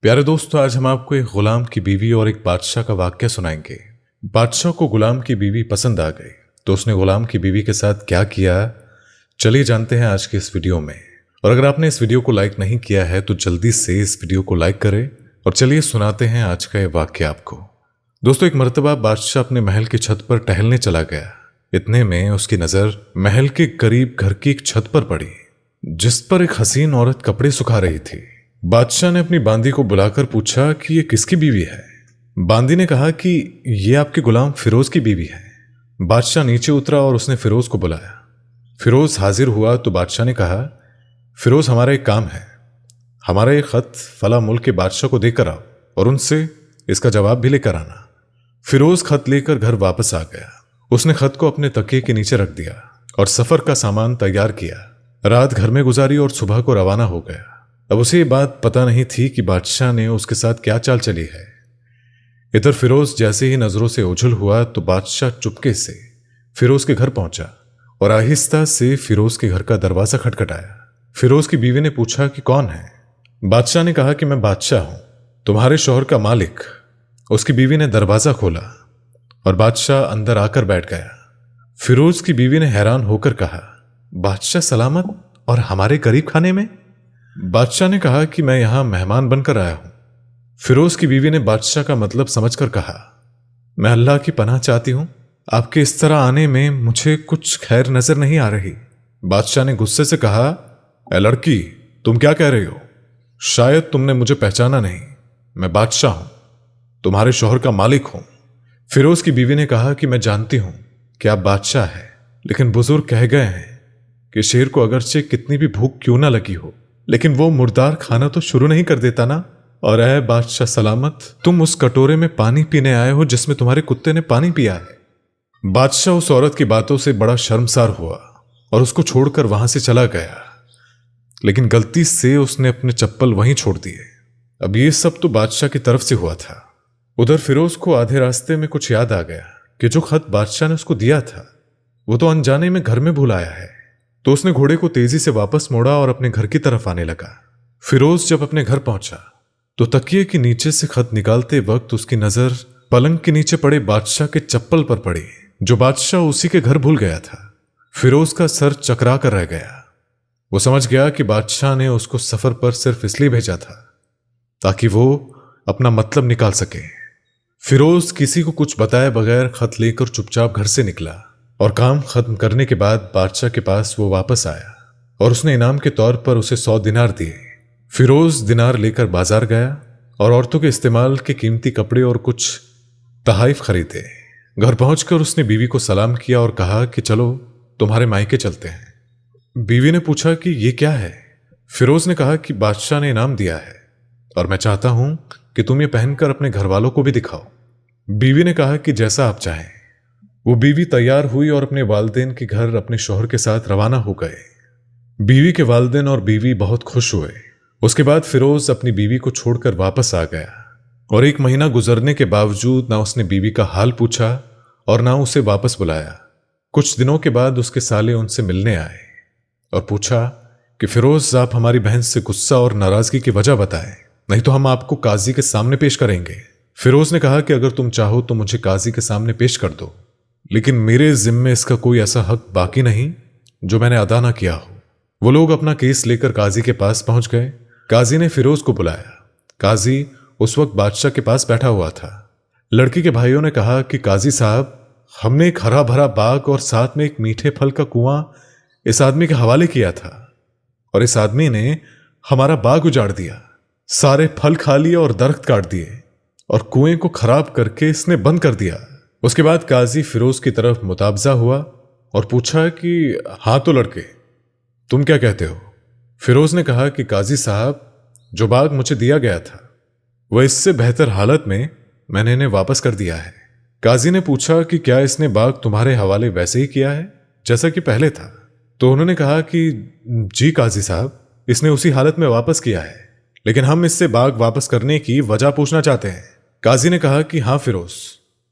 प्यारे दोस्तों, आज हम आपको एक गुलाम की बीवी और एक बादशाह का वाक्य सुनाएंगे। बादशाह को गुलाम की बीवी पसंद आ गई तो उसने गुलाम की बीवी के साथ क्या किया, चलिए जानते हैं आज के इस वीडियो में। और अगर आपने इस वीडियो को लाइक नहीं किया है तो जल्दी से इस वीडियो को लाइक करें। और चलिए सुनाते हैं आज का ये वाक्य आपको। दोस्तों, एक मर्तबा बादशाह अपने महल की छत पर टहलने चला गया। इतने में उसकी नजर महल के करीब घर की एक छत पर पड़ी जिस पर एक हसीन औरत कपड़े सुखा रही थी। बादशाह ने अपनी बांदी को बुलाकर पूछा कि ये किसकी बीवी है। बांदी ने कहा कि ये आपके गुलाम फिरोज की बीवी है। बादशाह नीचे उतरा और उसने फिरोज को बुलाया। फिरोज हाजिर हुआ तो बादशाह ने कहा, फिरोज, हमारा एक काम है। हमारा एक खत फला मुल्क के बादशाह को देकर आओ और उनसे इसका जवाब भी लेकर आना। फिरोज खत लेकर घर वापस आ गया। उसने खत को अपने तकिए के नीचे रख दिया और सफर का सामान तैयार किया। रात घर में गुजारी और सुबह को रवाना हो गया। अब उसे ये बात पता नहीं थी कि बादशाह ने उसके साथ क्या चाल चली है। इधर फिरोज जैसे ही नजरों से ओझल हुआ तो बादशाह चुपके से फिरोज के घर पहुंचा और आहिस्ता से फिरोज के घर का दरवाजा खटखटाया। फिरोज की बीवी ने पूछा कि कौन है। बादशाह ने कहा कि मैं बादशाह हूं, तुम्हारे शौहर का मालिक। उसकी बीवी ने दरवाजा खोला और बादशाह अंदर आकर बैठ गया। फिरोज की बीवी ने हैरान होकर कहा, बादशाह सलामत और हमारे करीब खाने में। बादशाह ने कहा कि मैं यहां मेहमान बनकर आया हूं। फिरोज की बीवी ने बादशाह का मतलब समझकर कहा, मैं अल्लाह की पनाह चाहती हूं, आपके इस तरह आने में मुझे कुछ खैर नजर नहीं आ रही। बादशाह ने गुस्से से कहा, ए लड़की, तुम क्या कह रही हो? शायद तुमने मुझे पहचाना नहीं। मैं बादशाह हूं, तुम्हारे शौहर का मालिक हूं। फिरोज की बीवी ने कहा कि मैं जानती हूं कि आप बादशाह हैं, लेकिन बुजुर्ग कह गए हैं कि शेर को अगरचे कितनी भी भूख क्यों ना लगी हो, लेकिन वो मुर्दार खाना तो शुरू नहीं कर देता ना। और ऐ बादशाह सलामत, तुम उस कटोरे में पानी पीने आए हो जिसमें तुम्हारे कुत्ते ने पानी पिया है। बादशाह उस औरत की बातों से बड़ा शर्मसार हुआ और उसको छोड़कर वहां से चला गया, लेकिन गलती से उसने अपने चप्पल वहीं छोड़ दिए। अब ये सब तो बादशाह की तरफ से हुआ था। उधर फिरोज को आधे रास्ते में कुछ याद आ गया कि जो खत बादशाह ने उसको दिया था वो तो अनजाने में घर में भूल आया है। तो उसने घोड़े को तेजी से वापस मोड़ा और अपने घर की तरफ आने लगा। फिरोज जब अपने घर पहुंचा तो तकिए के नीचे से खत निकालते वक्त उसकी नजर पलंग के नीचे पड़े बादशाह के चप्पल पर पड़ी जो बादशाह उसी के घर भूल गया था। फिरोज का सर चकरा कर रह गया। वो समझ गया कि बादशाह ने उसको सफर पर सिर्फ इसलिए भेजा था ताकि वो अपना मतलब निकाल सके। फिरोज किसी को कुछ बताए बगैर खत लेकर चुपचाप घर से निकला और काम खत्म करने के बाद बादशाह के पास वो वापस आया और उसने इनाम के तौर पर उसे 100 दिनार दिए। फिरोज दिनार लेकर बाजार गया और औरतों के इस्तेमाल के कीमती कपड़े और कुछ तहाइफ खरीदे। घर पहुंचकर उसने बीवी को सलाम किया और कहा कि चलो तुम्हारे मायके चलते हैं। बीवी ने पूछा कि ये क्या है। फिरोज ने कहा कि बादशाह ने इनाम दिया है और मैं चाहता हूं कि तुम ये पहनकर अपने घर वालों को भी दिखाओ। बीवी ने कहा कि जैसा आप चाहें। वो बीवी तैयार हुई और अपने वालिदैन के घर अपने शौहर के साथ रवाना हो गए। बीवी के वालिदैन और बीवी बहुत खुश हुए। उसके बाद फिरोज अपनी बीवी को छोड़कर वापस आ गया और 1 महीना गुजरने के बावजूद ना उसने बीवी का हाल पूछा और ना उसे वापस बुलाया। कुछ दिनों के बाद उसके साले उनसे मिलने आए और पूछा कि फिरोज, आप हमारी बहन से गुस्सा और नाराजगी की वजह बताएं, नहीं तो हम आपको काजी के सामने पेश करेंगे। फिरोज ने कहा कि अगर तुम चाहो तो मुझे काजी के सामने पेश कर दो, लेकिन मेरे जिम्मे इसका कोई ऐसा हक बाकी नहीं जो मैंने अदा ना किया हो। वो लोग अपना केस लेकर काजी के पास पहुंच गए। काजी ने फिरोज को बुलाया। काजी उस वक्त बादशाह के पास बैठा हुआ था। लड़की के भाइयों ने कहा कि काजी साहब, हमने एक हरा भरा बाग और साथ में एक मीठे फल का कुआं इस आदमी के हवाले किया था और इस आदमी ने हमारा बाग उजाड़ दिया, सारे फल खा लिए और दरख्त काट दिए और कुएं को खराब करके इसने बंद कर दिया। उसके बाद काजी फिरोज की तरफ मुतावजा हुआ और पूछा कि हाँ तो लड़के, तुम क्या कहते हो? फिरोज ने कहा कि काजी साहब, जो बाग मुझे दिया गया था वह इससे बेहतर हालत में मैंने इन्हें वापस कर दिया है। काजी ने पूछा कि क्या इसने बाग तुम्हारे हवाले वैसे ही किया है जैसा कि पहले था? तो उन्होंने कहा कि जी काजी साहब, इसने उसी हालत में वापस किया है, लेकिन हम इससे बाग वापस करने की वजह पूछना चाहते हैं। काजी ने कहा कि हाँ फिरोज,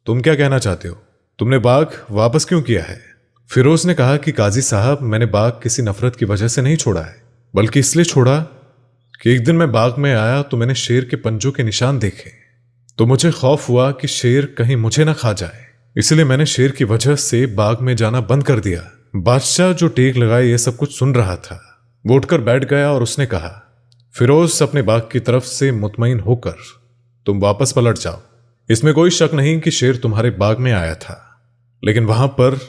तुम क्या कहना चाहते हो? तुमने बाग वापस क्यों किया है? फिरोज ने कहा कि काजी साहब, मैंने बाग किसी नफरत की वजह से नहीं छोड़ा है, बल्कि इसलिए छोड़ा कि एक दिन मैं बाग में आया तो मैंने शेर के पंजों के निशान देखे, तो मुझे खौफ हुआ कि शेर कहीं मुझे ना खा जाए, इसलिए मैंने शेर की वजह से बाग में जाना बंद कर दिया। बादशाह जो टेक लगाए ये सब कुछ सुन रहा था, वो उठकर बैठ गया और उसने कहा, फिरोज अपने बाग की तरफ से मुतमईन होकर तुम वापस पलट जाओ। इसमें कोई शक नहीं कि शेर तुम्हारे बाग में आया था, लेकिन वहां पर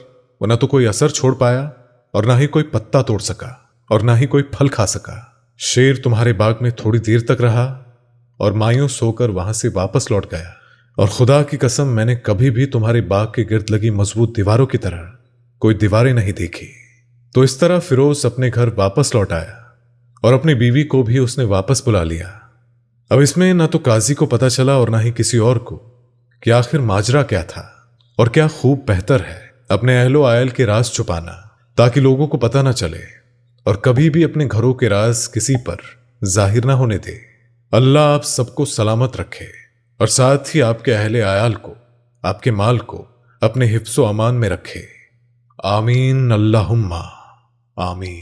वो न तो कोई असर छोड़ पाया और ना ही कोई पत्ता तोड़ सका और ना ही कोई फल खा सका। शेर तुम्हारे बाग में थोड़ी देर तक रहा और मायूस होकर वहां से वापस लौट गया, और खुदा की कसम मैंने कभी भी तुम्हारे बाग के गिर्द लगी मजबूत दीवारों की तरह कोई दीवारें नहीं देखी। तो इस तरह फिरोज अपने घर वापस लौट आया और अपनी बीवी को भी उसने वापस बुला लिया। अब इसमें ना तो काजी को पता चला और ना ही किसी और को कि आखिर माजरा क्या था, और क्या खूब बेहतर है अपने अहलो आयल के राज छुपाना, ताकि लोगों को पता ना चले और कभी भी अपने घरों के राज किसी पर जाहिर ना होने दे। अल्लाह आप सबको सलामत रखे और साथ ही आपके अहले आयाल को, आपके माल को अपने हिफ्ज़ो अमान में रखे। आमीन अल्लाहुम्मा आमीन।